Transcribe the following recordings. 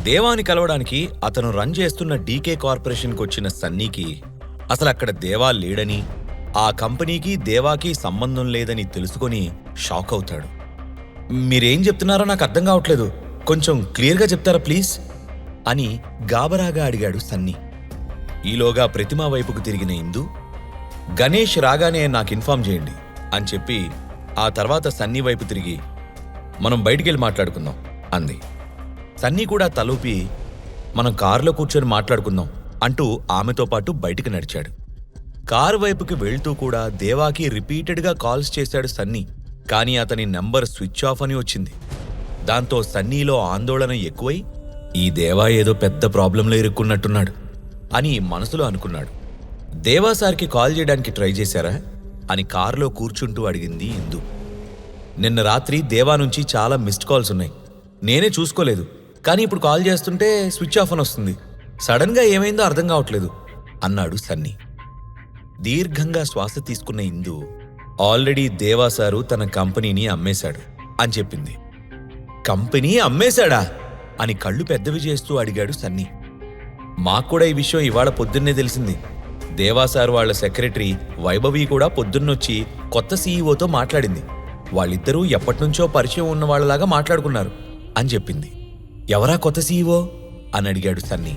దేవాని కలవడానికి అతను రన్ చేస్తున్న డీకే కార్పొరేషన్కి వచ్చిన సన్నీకి అసలక్కడ దేవా లేడని, ఆ కంపెనీకి దేవాకి సంబంధం లేదని తెలుసుకొని షాక్ అవుతాడు. మీరేం చెప్తున్నారో నాకు అర్థం కావట్లేదు, కొంచెం క్లియర్గా చెప్తారా ప్లీజ్ అని గాబరాగా అడిగాడు సన్నీ. ఈలోగా ప్రతిమా వైపుకు తిరిగిన ఇందు, గణేష్ రాగానే నాకు ఇన్ఫార్మ్ చేయండి అని చెప్పి ఆ తర్వాత సన్నీ వైపు తిరిగి మనం బయటికెళ్ళి మాట్లాడుకుందాం అంది. సన్నీ కూడా తలూపి మనం కారులో కూర్చొని మాట్లాడుకుందాం అంటూ ఆమెతో పాటు బయటికి నడిచాడు. కారు వైపుకి వెళ్తూ కూడా దేవాకి రిపీటెడ్గా కాల్స్ చేశాడు సన్నీ. కానీ అతని నంబర్ స్విచ్ ఆఫ్ అని వచ్చింది. దాంతో సన్నీలో ఆందోళన ఎక్కువై ఈ దేవా ఏదో పెద్ద ప్రాబ్లంలో ఇరుక్కున్నట్టున్నాడు అని మనసులో అనుకున్నాడు. దేవా సార్కి కాల్ చేయడానికి ట్రై చేశారా అని కారులో కూర్చుంటూ అడిగింది ఇందు. నిన్న రాత్రి దేవా నుంచి చాలా మిస్డ్ కాల్స్ ఉన్నాయి, నేనే చూసుకోలేదు, కానీ ఇప్పుడు కాల్ చేస్తుంటే స్విచ్ ఆఫ్ అని వస్తుంది, సడన్గా ఏమైందో అర్థం కావట్లేదు అన్నాడు సన్నీ. దీర్ఘంగా శ్వాస తీసుకున్న ఇందు ఆల్రెడీ దేవా సారు తన కంపెనీని అమ్మేశాడు అని చెప్పింది. కంపెనీ అమ్మేశాడా అని కళ్ళు పెద్దవి చేస్తూ అడిగాడు సన్నీ. మాక్కూడా ఈ విషయం ఇవాళ పొద్దున్నే తెలిసింది. దేవాసారు వాళ్ల సెక్రటరీ వైభవి కూడా పొద్దున్నొచ్చి కొత్త సీఈఓతో మాట్లాడింది. వాళ్ళిద్దరూ ఎప్పటినుంచో పరిచయం ఉన్న వాళ్ళలాగా మాట్లాడుకున్నారు అని చెప్పింది. ఎవరా కొత్త సీఈఓ అని అడిగాడు సన్నీ.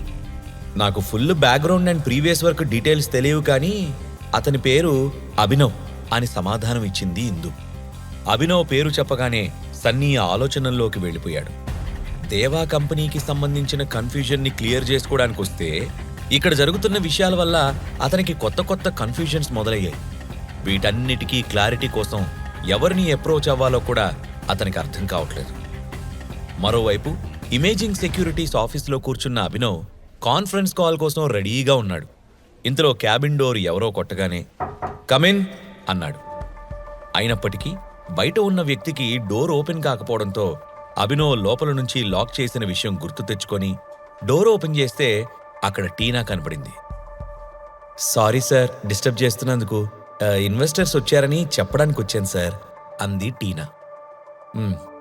నాకు full background and previous work details తెలియవు, కానీ అతని పేరు అభినవ్ అని సమాధానం ఇచ్చింది ఇందు. అభినవ్ పేరు చెప్పగానే సన్నీ ఆలోచనల్లోకి వెళ్ళిపోయాడు. దేవా కంపెనీకి సంబంధించిన కన్ఫ్యూజన్ని క్లియర్ చేసుకోవడానికి వస్తే ఇక్కడ జరుగుతున్న విషయాల వల్ల అతనికి కొత్త కొత్త కన్ఫ్యూజన్స్ మొదలయ్యాయి. వీటన్నిటికీ క్లారిటీ కోసం ఎవరిని అప్రోచ్ అవ్వాలో కూడా అతనికి అర్థం కావట్లేదు. మరోవైపు ఇమేజింగ్ సెక్యూరిటీస్ ఆఫీస్లో కూర్చున్న అభినవ్ కాన్ఫరెన్స్ కాల్ కోసం రెడీగా ఉన్నాడు. ఇంతలో క్యాబిన్ డోర్ ఎవరో కొట్టగానే కమిన్ అన్నాడు. అయినప్పటికీ బయట ఉన్న వ్యక్తికి డోర్ ఓపెన్ కాకపోవడంతో అభినవ్ లోపల నుంచి లాక్ చేసిన విషయం గుర్తు తెచ్చుకొని డోర్ ఓపెన్ చేస్తే అక్కడ టీనా కనపడింది. సారీ సార్, డిస్టర్బ్ చేస్తున్నందుకు, ఇన్వెస్టర్స్ వచ్చారని చెప్పడానికి వచ్చాను సార్ అంది టీనా.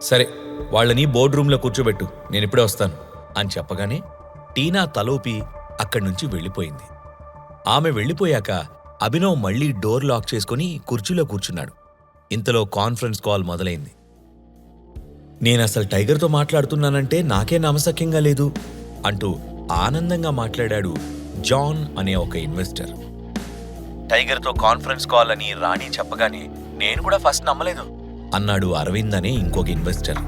సరే, వాళ్ళని బోర్డ్ రూమ్లో కూర్చోబెట్టు, నేను ఇప్పుడే వస్తాను అని చెప్పగానే టీనా తలోపి అక్కడి నుంచి వెళ్ళిపోయింది. ఆమె వెళ్ళిపోయాక అభినవ్ మళ్లీ డోర్ లాక్ చేసుకుని కుర్చీలో కూర్చున్నాడు. ఇంతలో కాన్ఫరెన్స్ కాల్ మొదలైంది. నేనసలు టైగర్తో మాట్లాడుతున్నానంటే నాకే నమ్మశక్యంగా లేదు అంటూ ఆనందంగా మాట్లాడాడు జాన్ అనే ఒక ఇన్వెస్టర్. టైగర్తో కాన్ఫరెన్స్ కాల్ అని రాణి చెప్పగానే నేను కూడా ఫస్ట్ నమ్మలేదు అన్నాడు అరవింద్ అనే ఇంకొక ఇన్వెస్టర్.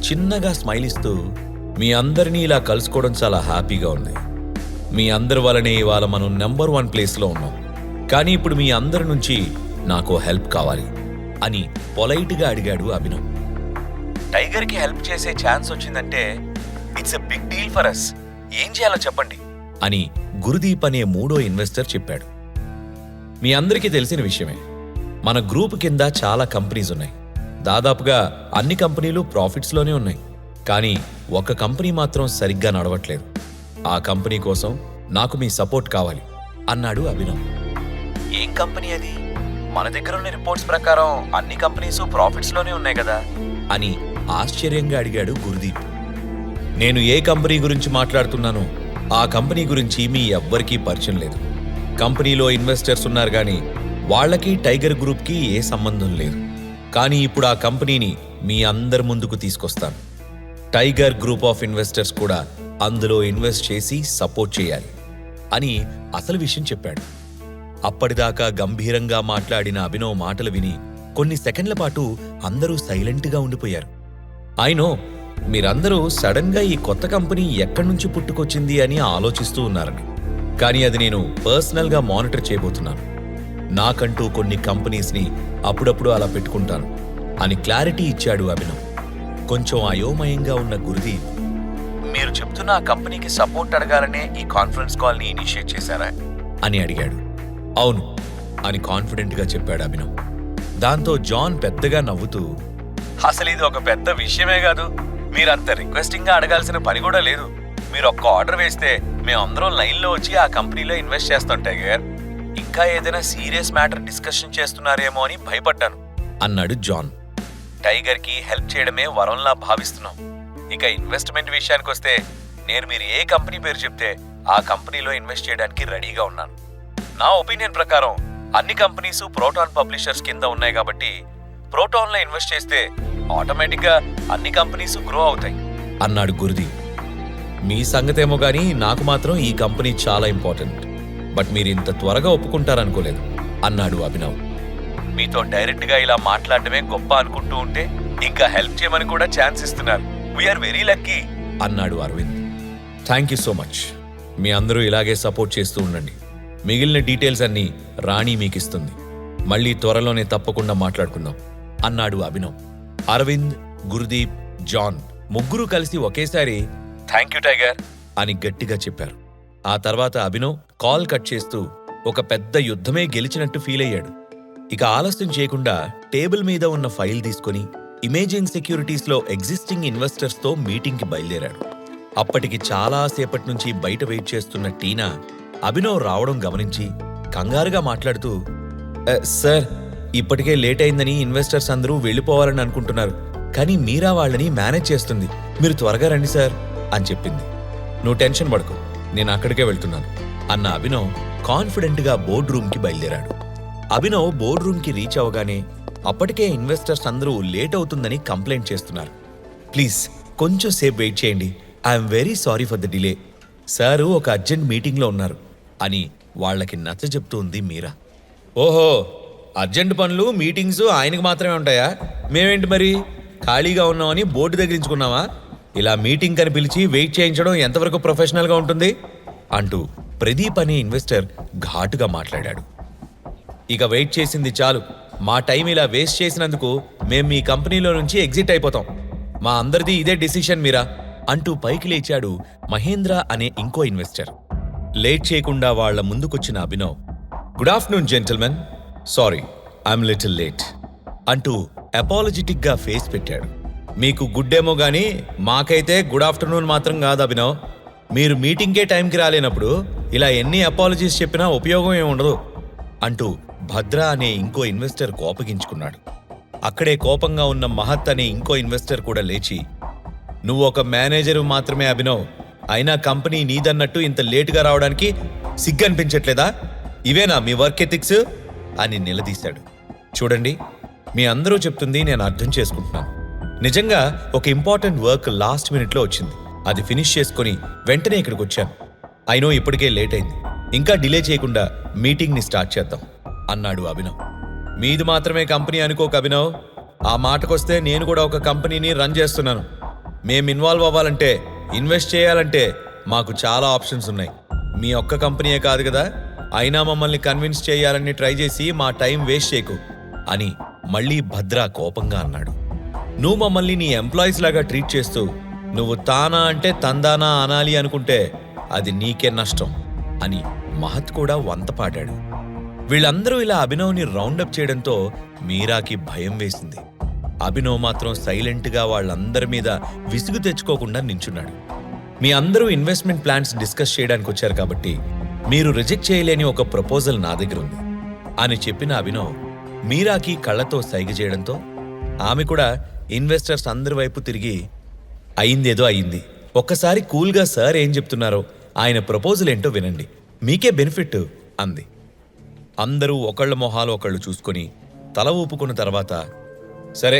చిన్నగా స్మైల్ ఇస్తూ, మీ అందరినీ ఇలా కలుసుకోవడం చాలా హ్యాపీగా ఉంది. మీ అందరి వల్లనే ఇవాళ మనం నెంబర్ 1 ప్లేస్లో ఉన్నాం. కానీ ఇప్పుడు మీ అందరి నుంచి నాకు హెల్ప్ కావాలి అని పొలైట్గా అడిగాడు అభినవ్. టైగర్కి హెల్ప్ చేసే ఛాన్స్ వచ్చిందంటే it's a big deal for us, ఏం చేయాలో చెప్పండి అని గురుదీప్ అనే 3వ ఇన్వెస్టర్ చెప్పాడు. మీ అందరికీ తెలిసిన విషయమే, మన గ్రూప్ కింద చాలా కంపెనీస్ ఉన్నాయి. దాదాపుగా అన్ని కంపెనీలు ప్రాఫిట్స్లోనే ఉన్నాయి. కానీ ఒక కంపెనీ మాత్రం సరిగ్గా నడవట్లేదు. ఆ కంపెనీ కోసం నాకు మీ సపోర్ట్ కావాలి అన్నాడు అభినవ్. ఏం కంపెనీ అది? మన దగ్గర ఉన్న రిపోర్ట్స్ ప్రకారం అన్ని కంపెనీస్ ప్రాఫిట్స్లోనే ఉన్నాయి కదా అని ఆశ్చర్యంగా అడిగాడు గురుదీప్. నేను ఏ కంపెనీ గురించి మాట్లాడుతున్నానో ఆ కంపెనీ గురించి మీ ఎవ్వరికీ పరిచయం లేదు. కంపెనీలో ఇన్వెస్టర్స్ ఉన్నారు, కానీ వాళ్లకి టైగర్ గ్రూప్కి ఏ సంబంధం లేదు. కానీ ఇప్పుడు ఆ కంపెనీని మీ అందరి ముందుకు తీసుకొస్తాను. టైగర్ గ్రూప్ ఆఫ్ ఇన్వెస్టర్స్ కూడా అందులో ఇన్వెస్ట్ చేసి సపోర్ట్ చేయాలి అని అసలు విషయం చెప్పాడు. అప్పటిదాకా గంభీరంగా మాట్లాడిన అభినవ్ మాటలు విని కొన్ని సెకండ్ల పాటు అందరూ సైలెంట్గా ఉండిపోయారు. అయినో మీరందరూ సడన్గా ఈ కొత్త కంపెనీ ఎక్కడి నుంచి పుట్టుకొచ్చింది అని ఆలోచిస్తూ ఉన్నారని, కానీ అది నేను పర్సనల్గా మానిటర్ చేయబోతున్నాను. నాకంటూ కొన్ని కంపెనీస్ని అప్పుడప్పుడు అలా పెట్టుకుంటాను అని క్లారిటీ ఇచ్చాడు అభినవ్. కొంచెం అయోమయంగా ఉన్న గురుదీప్, మీరు చెప్తున్న ఆ కంపెనీకి సపోర్ట్ అడగాలనే ఈ కాన్ఫరెన్స్ కాల్ని ఇనిషియేట్ చేశారా అని అడిగాడు. అవును అని కాన్ఫిడెంట్గా చెప్పాడు అభినవ్. దాంతో జాన్ పెద్దగా నవ్వుతూ, అసలు ఇది ఒక పెద్ద విషయమే కాదు, మీరంత రిక్వెస్టింగ్గా అడగాల్సిన పని కూడా లేదు. మీరు ఒక్క ఆర్డర్ వేస్తే మేమందరం లైన్లో వచ్చి ఆ కంపెనీలో ఇన్వెస్ట్ చేస్తాం టైగర్. ఇంకా ఏదైనా సీరియస్ మ్యాటర్ డిస్కషన్ చేస్తున్నారేమో అని భయపడ్డాను అన్నాడు జాన్. టైగర్కి హెల్ప్ చేయడమే వరంలా భావిస్తున్నాం. ఇక ఇన్వెస్ట్మెంట్ విషయానికి వస్తే నేను మీరు ఏ కంపెనీ పేరు చెప్తే ఆ కంపెనీలో ఇన్వెస్ట్ చేయడానికి రెడీగా ఉన్నాను. నా ఒపీనియన్ ప్రకారం అన్ని కంపెనీస్ ప్రోటాన్ పబ్లిషర్స్ కింద ఉన్నాయి కాబట్టి ప్రోటాన్లో ఇన్వెస్ట్ చేస్తే ఆటోమేటిక్గా అన్ని కంపెనీస్ గ్రో అవుతాయి అన్నాడు గురుదీప్. మీ సంగతేమో గానీ నాకు మాత్రం ఈ కంపెనీ చాలా ఇంపార్టెంట్. బట్ మీరు ఇంత త్వరగా ఒప్పుకుంటారనుకోలేదు అన్నాడు అభినవ్. మీతో డైరెక్ట్గా ఇలా మాట్లాడటమే గొప్ప అనుకుంటూ ఉంటే ఇంకా హెల్ప్ చేయమని కూడా ఛాన్స్ ఇస్తున్నారు. వీఆర్ వెరీ లక్కీ అన్నాడు Arvind. Thank you so much. మీ అందరూ ఇలాగే సపోర్ట్ చేస్తూ ఉండండి. మిగిలిన డీటెయిల్స్ అన్నీ రాణి మీకిస్తుంది. మళ్ళీ త్వరలోనే తప్పకుండా మాట్లాడుకుందాం అన్నాడు అభినవ్. అరవింద్, గురుదీప్, జాన్ ముగ్గురు కలిసి ఒకేసారి థ్యాంక్ యూ టైగర్ అని గట్టిగా చెప్పారు. ఆ తర్వాత అభినవ్ కాల్ కట్ చేస్తూ ఒక పెద్ద యుద్ధమే గెలిచినట్టు ఫీల్ అయ్యాడు. ఇక ఆలస్యం చేయకుండా టేబుల్ మీద ఉన్న ఫైల్ తీసుకుని ఇమేజింగ్ సెక్యూరిటీస్లో ఎగ్జిస్టింగ్ ఇన్వెస్టర్స్తో మీటింగ్కి బయలుదేరాడు. అప్పటికి చాలాసేపటి నుంచి బయట వెయిట్ చేస్తున్న టీనా అభినవ్ రావడం గమనించి కంగారుగా మాట్లాడుతూ, సార్, ఇప్పటికే లేట్ అయిందని ఇన్వెస్టర్స్ అందరూ వెళ్ళిపోవాలని అనుకుంటున్నారు. కానీ మీరా వాళ్ళని మేనేజ్ చేస్తుంది. మీరు త్వరగా రండి సార్ అని చెప్పింది. నువ్వు టెన్షన్ పడకు, నేను అక్కడికే వెళ్తున్నాను అన్న అభినవ్ కాన్ఫిడెంట్గా బోర్డ్ రూమ్కి బయలుదేరాడు. అభినవ్ బోర్డ్ రూమ్కి రీచ్ అవగానే అప్పటికే ఇన్వెస్టర్స్ అందరూ లేట్ అవుతుందని కంప్లైంట్ చేస్తున్నారు. ప్లీజ్ కొంచెం సేపు వెయిట్ చేయండి. I'm very sorry for the delay. Sir ఒక అర్జెంట్ మీటింగ్లో ఉన్నారు అని వాళ్లకి నచ్చజెప్తోంది మీరా. ఓహో, అర్జెంట్ పనులు మీటింగ్స్ ఆయనకు మాత్రమే ఉంటాయా? మేమేంటి మరి ఖాళీగా ఉన్నామని బోర్డు దగ్గరించుకున్నావా? ఇలా మీటింగ్ అని పిలిచి వెయిట్ చేయించడం ఎంతవరకు ప్రొఫెషనల్గా ఉంటుంది అంటూ ప్రదీప్ అనే ఇన్వెస్టర్ ఘాటుగా మాట్లాడాడు. ఇక వెయిట్ చేసింది చాలు. మా టైం ఇలా వేస్ట్ చేసినందుకు మేం మీ కంపెనీలో నుంచి ఎగ్జిట్ అయిపోతాం. మా అందరిది ఇదే డిసిషన్ మీరా అంటూ పైకి లేచాడు మహేంద్ర అనే ఇంకో ఇన్వెస్టర్. లేట్ చేయకుండా వాళ్ల ముందుకొచ్చిన Abhinav, good afternoon gentlemen, sorry I'm little late అంటూ అపాలజెటిక్గా ఫేస్ పెట్టాడు. మీకు గుడ్ ఏమో గానీ మాకైతే గుడ్ ఆఫ్టర్నూన్ మాత్రం కాదు అభినవ్. మీరు మీటింగ్కే టైంకి రాలేనప్పుడు ఇలా ఎన్ని అపాలజీస్ చెప్పినా ఉపయోగం ఏముండదు అంటూ భద్ర అనే ఇంకో ఇన్వెస్టర్ కోపగించుకున్నాడు. అక్కడే కోపంగా ఉన్న మహత్ అనే ఇంకో ఇన్వెస్టర్ కూడా లేచి, నువ్వు ఒక మేనేజరు మాత్రమే అభినవ్, అయినా కంపెనీ నీదన్నట్టు ఇంత లేటుగా రావడానికి సిగ్గనిపించట్లేదా? ఇవేనా మీ వర్క్ ఎథిక్స్ అని నిలదీశాడు. చూడండి, మీ అందరూ చెప్తుంది నేను అర్థం చేసుకుంటున్నాను. నిజంగా ఒక ఇంపార్టెంట్ వర్క్ లాస్ట్ మినిట్లో వచ్చింది. అది ఫినిష్ చేసుకుని వెంటనే ఇక్కడికి వచ్చాను. అయినో ఇప్పటికే లేట్ అయింది. ఇంకా డిలే చేయకుండా మీటింగ్ని స్టార్ట్ చేద్దాం అన్నాడు అభినవ్. మీది మాత్రమే కంపెనీ అనుకోక అభినవ్. ఆ మాటకొస్తే నేను కూడా ఒక కంపెనీని రన్ చేస్తున్నాను. మేం ఇన్వాల్వ్ అవ్వాలంటే, ఇన్వెస్ట్ చేయాలంటే మాకు చాలా ఆప్షన్స్ ఉన్నాయి. మీ ఒక్క కంపెనీయే కాదు కదా. అయినా మమ్మల్ని కన్విన్స్ చేయాలని ట్రై చేసి మా టైం వేస్ట్ చేయకు అని మళ్ళీ భద్ర కోపంగా అన్నాడు. నువ్వు మమ్మల్ని నీ ఎంప్లాయీస్ లాగా ట్రీట్ చేస్తూ నువ్వు తానా అంటే తందానా అనాలి అనుకుంటే అది నీకే నష్టం అని మహత్ కూడా వంతపాడాడు. వీళ్ళందరూ ఇలా అభినవ్ని రౌండప్ చేయడంతో మీరాకి భయం వేసింది. అభినవ్ మాత్రం సైలెంట్గా వాళ్ళందరి మీద విసుగు తెచ్చుకోకుండా నించున్నాడు. మీ అందరూ ఇన్వెస్ట్మెంట్ ప్లాన్స్ డిస్కస్ చేయడానికి వచ్చారు కాబట్టి మీరు రిజెక్ట్ చేయలేని ఒక ప్రపోజల్ నా దగ్గర ఉంది అని చెప్పిన అభినవ్ మీరాకి కళ్ళతో సైగ చేయడంతో ఆమె కూడా ఇన్వెస్టర్స్ అందరి వైపు తిరిగి, అయిందేదో అయింది, ఒక్కసారి కూల్గా సార్ ఏం చెప్తున్నారో, ఆయన ప్రపోజల్ ఏంటో వినండి, మీకే బెనిఫిట్ అంది. అందరూ ఒకళ్ళ మొహాలు ఒకళ్ళు చూసుకొని తల ఊపుకున్న తర్వాత, సరే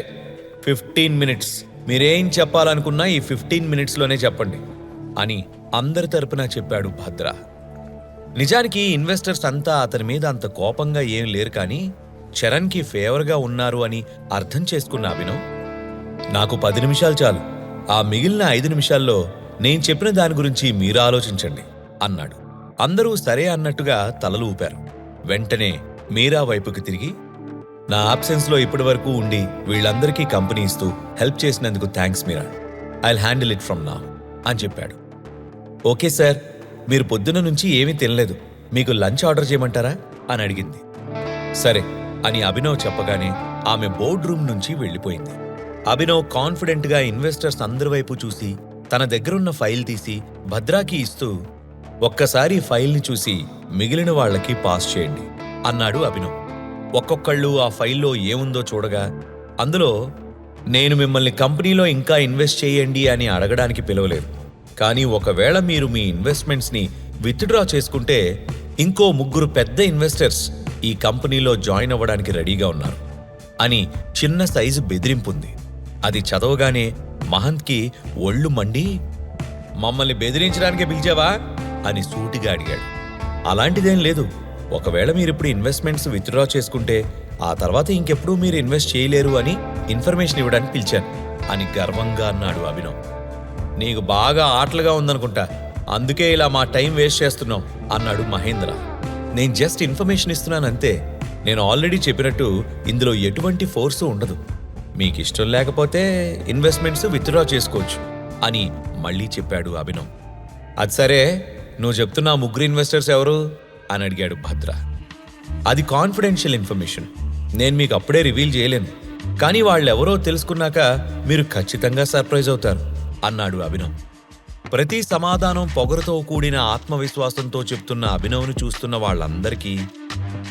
15 మినిట్స్, మీరేం చెప్పాలనుకున్నా ఈ 15 మినిట్స్లోనే చెప్పండి అని అందరి తరపున చెప్పాడు భద్ర. నిజానికి ఇన్వెస్టర్స్ అంతా అతని మీద అంత కోపంగా ఏం లేరు, కానీ చరణ్కి ఫేవర్గా ఉన్నారు అని అర్థం చేసుకున్న అభినవ్, నాకు 10 నిమిషాలు చాలు, ఆ మిగిలిన 5 నిమిషాల్లో నేను చెప్పిన దాని గురించి మీరు ఆలోచించండి అన్నాడు. అందరూ సరే అన్నట్టుగా తలలు ఊపారు. వెంటనే మీరా వైపుకి తిరిగి, నా ఆబ్సెన్స్లో ఇప్పటి వరకు ఉండి వీళ్ళందరికీ కంపెనీ ఇస్తూ హెల్ప్ చేసినందుకు thanks Meera, I'll handle it from now అని చెప్పాడు. ఓకే సార్, మీరు పొద్దున నుంచి ఏమీ తినలేదు, మీకు లంచ్ ఆర్డర్ చేయమంటారా అని అడిగింది. సరే అని అభినవ్ చెప్పగానే ఆమె బోర్డ్ రూమ్ నుంచి వెళ్ళిపోయింది. అభినవ్ కాన్ఫిడెంట్గా ఇన్వెస్టర్స్ అందరి వైపు చూసి తన దగ్గరున్న ఫైల్ తీసి భద్రాకి ఇస్తూ, ఒక్కసారి ఫైల్ని చూసి మిగిలిన వాళ్లకి పాస్ చేయండి అన్నాడు అభినవ్. ఒక్కొక్కళ్ళు ఆ ఫైల్లో ఏముందో చూడగా అందులో, నేను మిమ్మల్ని కంపెనీలో ఇంకా ఇన్వెస్ట్ చేయండి అని అడగడానికి పిలవలేదు, కానీ ఒకవేళ మీరు మీ ఇన్వెస్ట్మెంట్స్ని విత్డ్రా చేసుకుంటే ఇంకో 3 పెద్ద ఇన్వెస్టర్స్ ఈ కంపెనీలో జాయిన్ అవ్వడానికి రెడీగా ఉన్నారు అని చిన్న సైజు బెదిరింపుంది. అది చదవగానే మహంత్కి ఒళ్ళు మండి, మమ్మల్ని బెదిరించడానికే పిలిచావా అని సూటిగా అడిగాడు. అలాంటిదేం లేదు. ఒకవేళ మీరిప్పుడు ఇన్వెస్ట్మెంట్స్ విత్డ్రా చేసుకుంటే ఆ తర్వాత ఇంకెప్పుడు మీరు ఇన్వెస్ట్ చేయలేరు అని ఇన్ఫర్మేషన్ ఇవ్వడానికి పిలిచాను అని గర్వంగా అన్నాడు అభినవ్. నీకు బాగా ఆటలుగా ఉందనుకుంటా, అందుకే ఇలా మా టైం వేస్ట్ చేస్తున్నావు అన్నాడు మహేంద్ర. నేను జస్ట్ ఇన్ఫర్మేషన్ ఇస్తున్నానంతే. నేను ఆల్రెడీ చెప్పినట్టు ఇందులో ఎటువంటి ఫోర్సు ఉండదు. మీకు ఇష్టం లేకపోతే ఇన్వెస్ట్మెంట్స్ విత్డ్రా చేసుకోవచ్చు అని మళ్ళీ చెప్పాడు అభినవ్. అది సరే, నువ్వు చెప్తున్న 3 ఇన్వెస్టర్స్ ఎవరు అని అడిగాడు భద్ర. అది కాన్ఫిడెన్షియల్ ఇన్ఫర్మేషన్, నేను మీకు అప్పుడే రివీల్ చేయలేను. కానీ వాళ్ళెవరో తెలుసుకున్నాక మీరు ఖచ్చితంగా సర్ప్రైజ్ అవుతారు అన్నాడు అభినవ్. ప్రతి సమాధానం పొగరుతో కూడిన ఆత్మవిశ్వాసంతో చెప్తున్న అభినవ్ను చూస్తున్న వాళ్ళందరికీ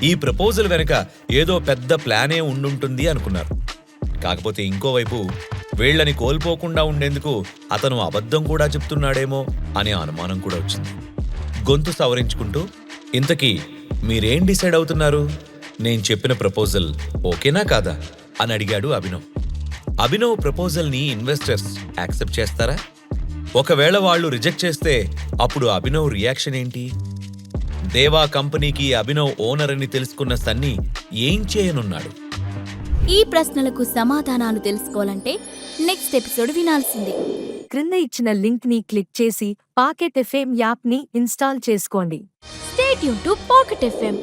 ఈ ప్రపోజల్ వెనక ఏదో పెద్ద ప్లానే ఉండుంటుంది అనుకున్నారు. కాకపోతే ఇంకోవైపు వీళ్ళని కోల్పోకుండా ఉండేందుకు అతను అబద్ధం కూడా చెప్తున్నాడేమో అనే అనుమానం కూడా వచ్చింది. గొంతు సవరించుకుంటూ, ఇంతకీ మీరేం డిసైడ్ అవుతున్నారు? నేను చెప్పిన ప్రపోజల్ ఓకేనా కాదా అని అడిగాడు అభినవ్. అభినవ్ ప్రపోజల్ని ఇన్వెస్టర్స్ యాక్సెప్ట్ చేస్తారా? ఒకవేళ వాళ్ళు రిజెక్ట్ చేస్తే అప్పుడు అభినవ్ రియాక్షన్ ఏంటి? దేవా కంపెనీకి అభినవ్ ఓనర్ అని తెలుసుకున్న సన్నీ ఏం చేయనున్నాడు? ఈ ప్రశ్నలకు సమాధానాలు తెలుసుకోవాలంటే నెక్స్ట్ ఎపిసోడ్ వినాల్సిందే. క్రింద ఇచ్చిన లింక్ ని క్లిక్ చేసి పాకెట్ ఎఫ్ఎం యాప్ ని ఇన్స్టాల్ చేసుకోండి. Stay tune to pocket FM.